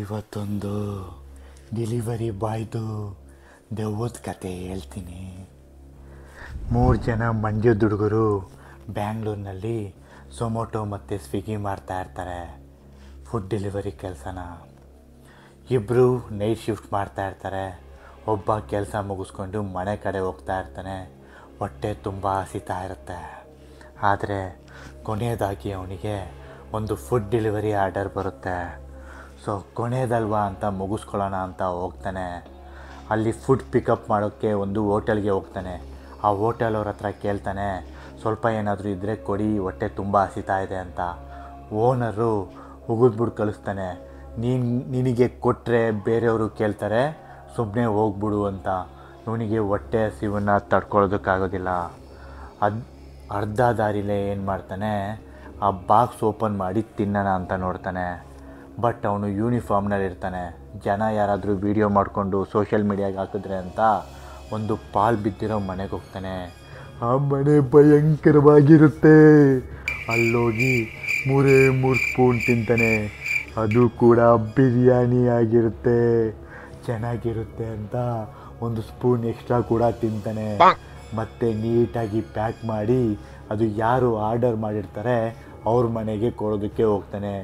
ಇವತ್ತೊಂದು ಡೆಲಿವರಿ ಬಾಯ್ದು ದೆವ್ವದ ಕತೆ ಹೇಳ್ತೀನಿ. 3 ಜನ ಮಂಡ್ಯದ ಹುಡುಗರು ಬ್ಯಾಂಗ್ಳೂರಿನಲ್ಲಿ ಝೊಮೊಟೊ ಮತ್ತು ಸ್ವಿಗ್ಗಿ ಮಾಡ್ತಾಯಿರ್ತಾರೆ, ಫುಡ್ ಡೆಲಿವರಿ ಕೆಲಸನ. ಇಬ್ಬರು ನೈಟ್ ಶಿಫ್ಟ್ ಮಾಡ್ತಾಯಿರ್ತಾರೆ. ಒಬ್ಬ ಕೆಲಸ ಮುಗಿಸ್ಕೊಂಡು ಮನೆ ಕಡೆ ಹೋಗ್ತಾ ಇರ್ತಾನೆ. ಹೊಟ್ಟೆ ತುಂಬ ಹಸಿತಾ ಇರುತ್ತೆ. ಆದರೆ ಕೊನೆಯದಾಗಿ ಅವನಿಗೆ ಒಂದು ಫುಡ್ ಡೆಲಿವರಿ ಆರ್ಡರ್ ಬರುತ್ತೆ. ಸೊ ಕೊನೆಯದಲ್ವಾ ಅಂತ ಮುಗಿಸ್ಕೊಳ್ಳೋಣ ಅಂತ ಹೋಗ್ತಾನೆ. ಅಲ್ಲಿ ಫುಡ್ ಪಿಕಪ್ ಮಾಡೋಕ್ಕೆ ಒಂದು ಹೋಟೆಲ್ಗೆ ಹೋಗ್ತಾನೆ. ಆ ಹೋಟೆಲ್ ಅವ್ರ ಹತ್ರ ಕೇಳ್ತಾನೆ, ಸ್ವಲ್ಪ ಏನಾದರೂ ಇದ್ದರೆ ಕೊಡಿ, ಹೊಟ್ಟೆ ತುಂಬ ಹಸಿತಾ ಇದೆ ಅಂತ. ಓನರು ಉಗಿದ್ಬಿಟ್ಟು ಕಳಿಸ್ತಾನೆ, ನಿನಗೆ ಕೊಟ್ಟರೆ ಬೇರೆಯವರು ಕೇಳ್ತಾರೆ, ಸುಮ್ಮನೆ ಹೋಗ್ಬಿಡು ಅಂತ. ಇವನಿಗೆ ಹೊಟ್ಟೆ ಹಸಿವನ್ನು ತಡ್ಕೊಳ್ಳೋದಕ್ಕಾಗೋದಿಲ್ಲ. ಅರ್ಧ ದಾರಿಲೇ ಏನು ಮಾಡ್ತಾನೆ, ಆ ಬಾಕ್ಸ್ ಓಪನ್ ಮಾಡಿ ತಿನ್ನೋಣ ಅಂತ ನೋಡ್ತಾನೆ. ಬಟ್ ಅವನು ಯೂನಿಫಾರ್ಮ್ನಲ್ಲಿರ್ತಾನೆ. ಜನ ಯಾರಾದರೂ ವೀಡಿಯೋ ಮಾಡಿಕೊಂಡು ಸೋಷಿಯಲ್ ಮೀಡಿಯಾಗೆ ಹಾಕಿದ್ರೆ ಅಂತ ಒಂದು ಪಾಲ್ ಬಿದ್ದಿರೋ ಮನೆಗೆ ಹೋಗ್ತಾನೆ. ಆ ಮನೆ ಭಯಂಕರವಾಗಿರುತ್ತೆ. ಅಲ್ಲೋಗಿ 3 ಸ್ಪೂನ್ ತಿಂತಾನೆ. ಅದು ಕೂಡ ಬಿರಿಯಾನಿ ಆಗಿರುತ್ತೆ. ಚೆನ್ನಾಗಿರುತ್ತೆ ಅಂತ ಒಂದು ಸ್ಪೂನ್ ಎಕ್ಸ್ಟ್ರಾ ಕೂಡ ತಿಂತಾನೆ. ಮತ್ತು ನೀಟಾಗಿ ಪ್ಯಾಕ್ ಮಾಡಿ ಅದು ಯಾರು ಆರ್ಡರ್ ಮಾಡಿರ್ತಾರೆ ಅವ್ರ ಮನೆಗೆ ಕೊಡೋದಕ್ಕೆ ಹೋಗ್ತಾನೆ.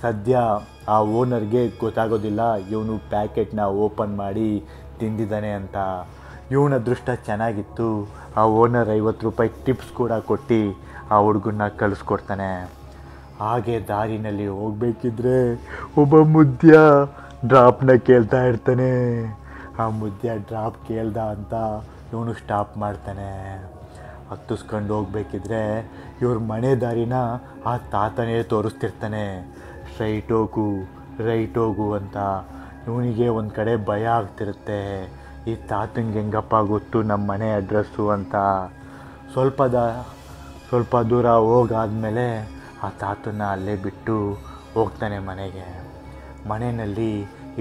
ಸದ್ಯ ಆ ಓನರ್ಗೆ ಗೊತ್ತಾಗೋದಿಲ್ಲ ಇವನು ಪ್ಯಾಕೆಟ್ನ ಓಪನ್ ಮಾಡಿ ತಿಂದಿದ್ದಾನೆ ಅಂತ. ಇವನ ಅದೃಷ್ಟ ಚೆನ್ನಾಗಿತ್ತು. ಆ ಓನರ್ 50 ರೂಪಾಯಿ ಟಿಪ್ಸ್ ಕೂಡ ಕೊಟ್ಟು ಆ ಹುಡುಗನ್ನ ಕಳಿಸ್ಕೊಡ್ತಾನೆ. ಹಾಗೆ ದಾರಿನಲ್ಲಿ ಹೋಗಬೇಕಿದ್ರೆ ಒಬ್ಬ ಮುದ್ಯ ಡ್ರಾಪ್ನ ಕೇಳ್ತಾ ಇರ್ತಾನೆ. ಆ ಮುದ್ಯ ಡ್ರಾಪ್ ಕೇಳ್ದ ಅಂತ ಇವನು ಸ್ಟಾಪ್ ಮಾಡ್ತಾನೆ. ಹತ್ತಿಸ್ಕೊಂಡು ಹೋಗ್ಬೇಕಿದ್ರೆ ಇವ್ರ ಮನೆ ದಾರಿನ ಆ ತಾತನೇ ತೋರಿಸ್ತಿರ್ತಾನೆ. ಸ್ಟ್ರೈಟ್ ಹೋಗು, ರೈಟ್ ಹೋಗು ಅಂತ. ಇವನಿಗೆ ಒಂದು ಕಡೆ ಭಯ ಆಗ್ತಿರುತ್ತೆ, ಈ ತಾತಂಗೆ ಹೆಂಗಪ್ಪ ಗೊತ್ತು ನಮ್ಮ ಮನೆ ಅಡ್ರೆಸ್ಸು ಅಂತ. ಸ್ವಲ್ಪ ದೂರ ಹೋಗಾದ್ಮೇಲೆ ಆ ತಾತನ ಅಲ್ಲೇ ಬಿಟ್ಟು ಹೋಗ್ತಾನೆ ಮನೆಗೆ. ಮನೆಯಲ್ಲಿ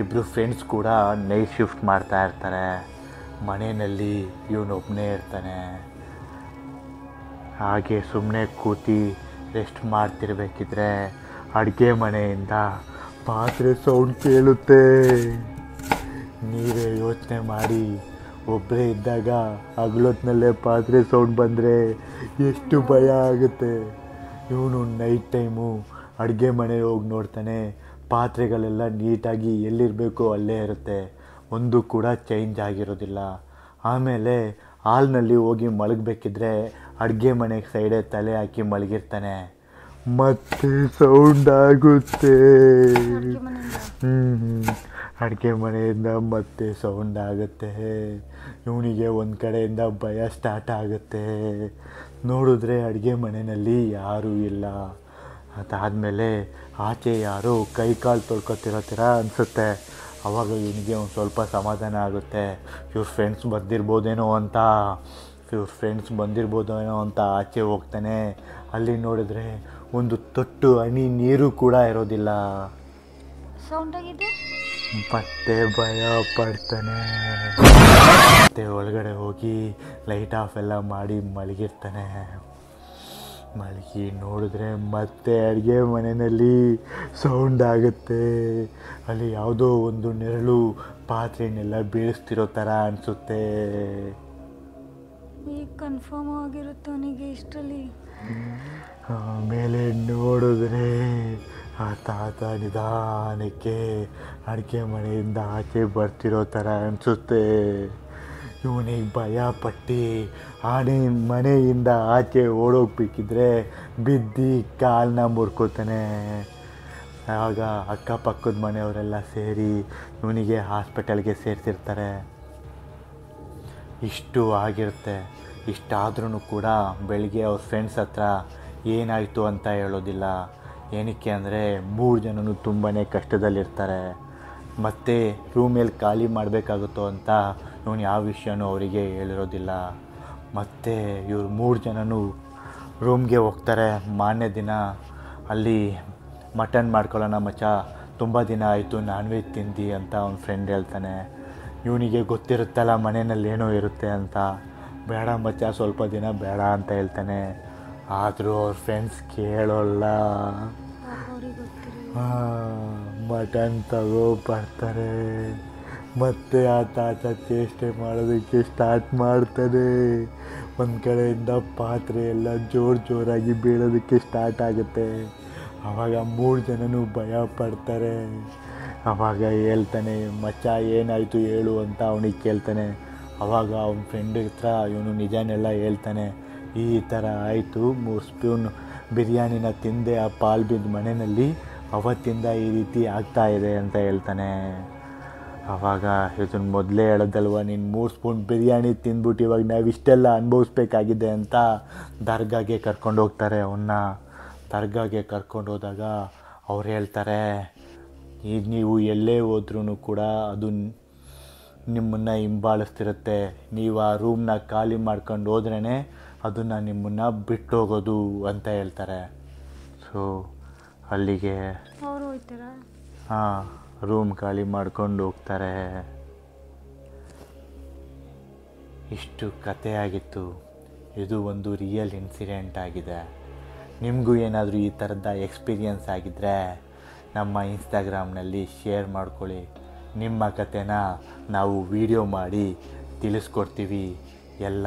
ಇಬ್ಬರು ಫ್ರೆಂಡ್ಸ್ ಕೂಡ ನೈಟ್ ಶಿಫ್ಟ್ ಮಾಡ್ತಾ ಇರ್ತಾರೆ. ಮನೆಯಲ್ಲಿ ಇವನೊಬ್ಬನೇ ಇರ್ತಾನೆ. ಹಾಗೆ ಸುಮ್ಮನೆ ಕೂತಿ ರೆಸ್ಟ್ ಮಾಡ್ತಿರ್ಬೇಕಿದ್ರೆ ಅಡುಗೆ ಮನೆಯಿಂದ ಪಾತ್ರೆ ಸೌಂಡ್ ಕೇಳುತ್ತೆ. ನೀವೇ ಯೋಚನೆ ಮಾಡಿ, ಒಬ್ಬರೇ ಇದ್ದಾಗ ಹಗಲೊತ್ತಿನಲ್ಲೇ ಪಾತ್ರೆ ಸೌಂಡ್ ಬಂದರೆ ಎಷ್ಟು ಭಯ ಆಗುತ್ತೆ. ಇವನು ನೈಟ್ ಟೈಮು ಅಡುಗೆ ಮನೆಗೆ ಹೋಗಿ ನೋಡ್ತಾನೆ. ಪಾತ್ರೆಗಳೆಲ್ಲ ನೀಟಾಗಿ ಎಲ್ಲಿರಬೇಕೋ ಅಲ್ಲೇ ಇರುತ್ತೆ, ಒಂದು ಕೂಡ ಚೇಂಜ್ ಆಗಿರೋದಿಲ್ಲ. ಆಮೇಲೆ ಹಾಲ್ನಲ್ಲಿ ಹೋಗಿ ಮಲಗಬೇಕಿದ್ರೆ ಅಡುಗೆ ಮನೆಗೆ ಸೈಡೇ ತಲೆ ಹಾಕಿ ಮಲಗಿರ್ತಾನೆ. ಮತ್ತೆ ಸೌಂಡ್ ಆಗುತ್ತೆ. ಅಡುಗೆ ಮನೆಯಿಂದ ಮತ್ತೆ ಸೌಂಡ್ ಆಗುತ್ತೆ. ಇವನಿಗೆ ಒಂದು ಕಡೆಯಿಂದ ಭಯ ಸ್ಟಾರ್ಟ್ ಆಗುತ್ತೆ. ನೋಡಿದ್ರೆ ಅಡುಗೆ ಮನೆಯಲ್ಲಿ ಯಾರೂ ಇಲ್ಲ. ಅದಾದಮೇಲೆ ಆಚೆ ಯಾರೋ ಕೈ ಕಾಲು ತೊಳ್ಕೊತಿರೋ ಥರ ಅನಿಸುತ್ತೆ. ಆವಾಗ ಇವನಿಗೆ ಒಂದು ಸ್ವಲ್ಪ ಸಮಾಧಾನ ಆಗುತ್ತೆ. ಇವ್ರ ಫ್ರೆಂಡ್ಸ್ ಬಂದಿರ್ಬೋದೇನೋ ಅಂತ ಆಚೆ ಹೋಗ್ತಾನೆ. ಅಲ್ಲಿ ನೋಡಿದ್ರೆ ಒಂದು ತೊಟ್ಟು ಹನಿ ನೀರು ಕೂಡ ಇರೋದಿಲ್ಲ. ಮತ್ತೆ ಭಯ ಪಡ್ತಾನೆ. ಮತ್ತೆ ಒಳಗಡೆ ಹೋಗಿ ಲೈಟ್ ಆಫ್ ಎಲ್ಲ ಮಾಡಿ ಮಲಗಿರ್ತಾನೆ. ಮಲಗಿ ನೋಡಿದ್ರೆ ಮತ್ತೆ ಅಡುಗೆ ಮನೆಯಲ್ಲಿ ಸೌಂಡ್ ಆಗುತ್ತೆ. ಅಲ್ಲಿ ಯಾವುದೋ ಒಂದು ನೆರಳು ಪಾತ್ರೆನೆಲ್ಲ ಬೀಳಿಸ್ತಿರೋ ಥರ ಅನಿಸುತ್ತೆ. ಈಗ ಕನ್ಫರ್ಮ್ ಆಗಿರುತ್ತೆ ಅವನಿಗೆ ಇಷ್ಟರಲ್ಲಿ. ಆಮೇಲೆ ನೋಡಿದ್ರೆ ಆ ತಾತ ನಿಧಾನಕ್ಕೆ ಅಡುಗೆ ಮನೆಯಿಂದ ಆಚೆ ಬರ್ತಿರೋ ಥರ ಅನಿಸುತ್ತೆ. ಇವನಿಗೆ ಭಯ ಪಟ್ಟು ಮನೆಯಿಂದ ಆಚೆ ಓಡೋಗ್ಬೇಕಿದ್ರೆ ಬಿದ್ದು ಕಾಲನ್ನ ಮುರ್ಕೋತಾನೆ. ಆಗ ಅಕ್ಕಪಕ್ಕದ ಮನೆಯವರೆಲ್ಲ ಸೇರಿ ಇವನಿಗೆ ಹಾಸ್ಪಿಟಲ್ಗೆ ಸೇರಿಸಿರ್ತಾರೆ. ಇಷ್ಟು ಆಗಿರುತ್ತೆ. ಇಷ್ಟಾದ್ರೂ ಕೂಡ ಬೆಳಿಗ್ಗೆ ಅವ್ರ ಫ್ರೆಂಡ್ಸ್ ಹತ್ರ ಏನಾಯಿತು ಅಂತ ಹೇಳೋದಿಲ್ಲ. ಏನಕ್ಕೆ ಅಂದರೆ 3 ಜನನೂ ತುಂಬಾ ಕಷ್ಟದಲ್ಲಿರ್ತಾರೆ. ಮತ್ತು ರೂಮೇಲಿ ಖಾಲಿ ಮಾಡಬೇಕಾಗುತ್ತೋ ಅಂತ ಇವನು ಯಾವ ವಿಷಯನೂ ಅವರಿಗೆ ಹೇಳಿರೋದಿಲ್ಲ. ಮತ್ತು ಇವ್ರು 3 ಜನನೂ ರೂಮ್ಗೆ ಹೋಗ್ತಾರೆ. ಮಾರನೇ ದಿನ ಅಲ್ಲಿ ಮಟನ್ ಮಾಡ್ಕೊಳ್ಳೋಣ ಮಚ್ಚ, ತುಂಬ ದಿನ ಆಯಿತು ನಾನ್ ವೆಜ್ ತಿಂದು ಅಂತ ಅವ್ನ ಫ್ರೆಂಡ್ ಹೇಳ್ತಾನೆ. ಇವನಿಗೆ ಗೊತ್ತಿರುತ್ತಲ್ಲ ಮನೆಯಲ್ಲಿ ಏನೋ ಇರುತ್ತೆ ಅಂತ. ಬೇಡ ಮಚ್ಚ, ಸ್ವಲ್ಪ ದಿನ ಬೇಡ ಅಂತ ಹೇಳ್ತಾನೆ. ಆದರೂ ಅವ್ರ ಫ್ರೆಂಡ್ಸ್ ಕೇಳೋಲ್ಲ. ಮಟನ್ ತಗೋ ಬರ್ತಾರೆ. ಮತ್ತೆ ಆ ತಾತ ಚೇಷ್ಟೆ ಮಾಡೋದಕ್ಕೆ ಸ್ಟಾರ್ಟ್ ಮಾಡ್ತಾನೆ. ಒಂದು ಕಡೆಯಿಂದ ಪಾತ್ರೆ ಎಲ್ಲ ಜೋರಾಗಿ ಬೀಳೋದಕ್ಕೆ ಸ್ಟಾರ್ಟ್ ಆಗುತ್ತೆ. ಆವಾಗ 3 ಜನನೂ ಭಯ ಪಡ್ತಾರೆ. ಆವಾಗ ಹೇಳ್ತಾನೆ, ಮಚ್ಚ ಏನಾಯಿತು ಹೇಳು ಅಂತ ಅವನಿಗೆ ಕೇಳ್ತಾನೆ. ಆವಾಗ ಅವನ ಫ್ರೆಂಡ್ ಹತ್ರ ಇವನು ನಿಜಾನೆಲ್ಲ ಹೇಳ್ತಾನೆ. ಈ ಥರ ಆಯಿತು, 3 ಸ್ಪೂನ್ ಬಿರಿಯಾನಿನ ತಿಂದೆ ಆ ಪಾಲ್ ಬಿದ್ದ ಮನೆಯಲ್ಲಿ, ಅವತ್ತಿಂದ ಈ ರೀತಿ ಆಗ್ತಾಯಿದೆ ಅಂತ ಹೇಳ್ತಾನೆ. ಆವಾಗ ಇದನ್ನು ಮೊದಲೇ ಹೇಳೋದಲ್ವ, ನೀನು 3 ಸ್ಪೂನ್ ಬಿರಿಯಾನಿ ತಿಂದ್ಬಿಟ್ಟು ಇವಾಗ ನಾವು ಇಷ್ಟೆಲ್ಲ ಅನುಭವಿಸ್ಬೇಕಾಗಿದೆ ಅಂತ ದರ್ಗಾಗೆ ಕರ್ಕೊಂಡು ಹೋಗ್ತಾರೆ. ಅವನ್ನ ದರ್ಗಾಗೆ ಕರ್ಕೊಂಡು ಹೋದಾಗ ಅವ್ರು ಹೇಳ್ತಾರೆ, ಈಗ ನೀವು ಎಲ್ಲೇ ಹೋದ್ರೂ ಕೂಡ ಅದು ನಿಮ್ಮನ್ನು ಹಿಂಬಾಲಿಸ್ತಿರುತ್ತೆ. ನೀವು ಆ ರೂಮ್ನ ಖಾಲಿ ಮಾಡ್ಕೊಂಡು ಹೋದ್ರೇ ಅದನ್ನು ನಿಮ್ಮನ್ನು ಬಿಟ್ಟು ಹೋಗೋದು ಅಂತ ಹೇಳ್ತಾರೆ. ಸೊ ಅಲ್ಲಿಗೆ ಅವರು ಹೋಗ್ತಾರಾ? ಹಾಂ, ರೂಮ್ ಖಾಲಿ ಮಾಡ್ಕೊಂಡು ಹೋಗ್ತಾರೆ. ಇಷ್ಟು ಕತೆ ಆಗಿತ್ತು. ಇದು ಒಂದು ರಿಯಲ್ ಇನ್ಸಿಡೆಂಟ್ ಆಗಿದೆ. ನಿಮಗೂ ಏನಾದರೂ ಈ ಥರದ ಎಕ್ಸ್ಪೀರಿಯನ್ಸ್ ಆಗಿದ್ದರೆ ನಮ್ಮ ಇನ್ಸ್ಟಾಗ್ರಾಮ್ನಲ್ಲಿ ಶೇರ್ ಮಾಡ್ಕೊಳ್ಳಿ. ನಿಮ್ಮ ಕತೆನ ನಾವು ವಿಡಿಯೋ ಮಾಡಿ ತಿಳಿಸ್ಕೊಡ್ತೀವಿ ಎಲ್ಲ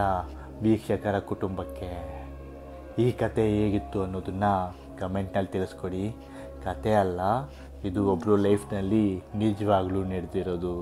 ವೀಕ್ಷಕರ ಕುಟುಂಬಕ್ಕೆ. ಈ ಕತೆ ಹೇಗಿತ್ತು ಅನ್ನೋದನ್ನು ಕಮೆಂಟ್ನಲ್ಲಿ ತಿಳಿಸ್ಕೊಡಿ. ಕತೆ ಅಲ್ಲ, ಇದು ಒಬ್ಬರು ಲೈಫ್ನಲ್ಲಿ ನಿಜವಾಗ್ಲೂ ನಡೆದಿರೋದು.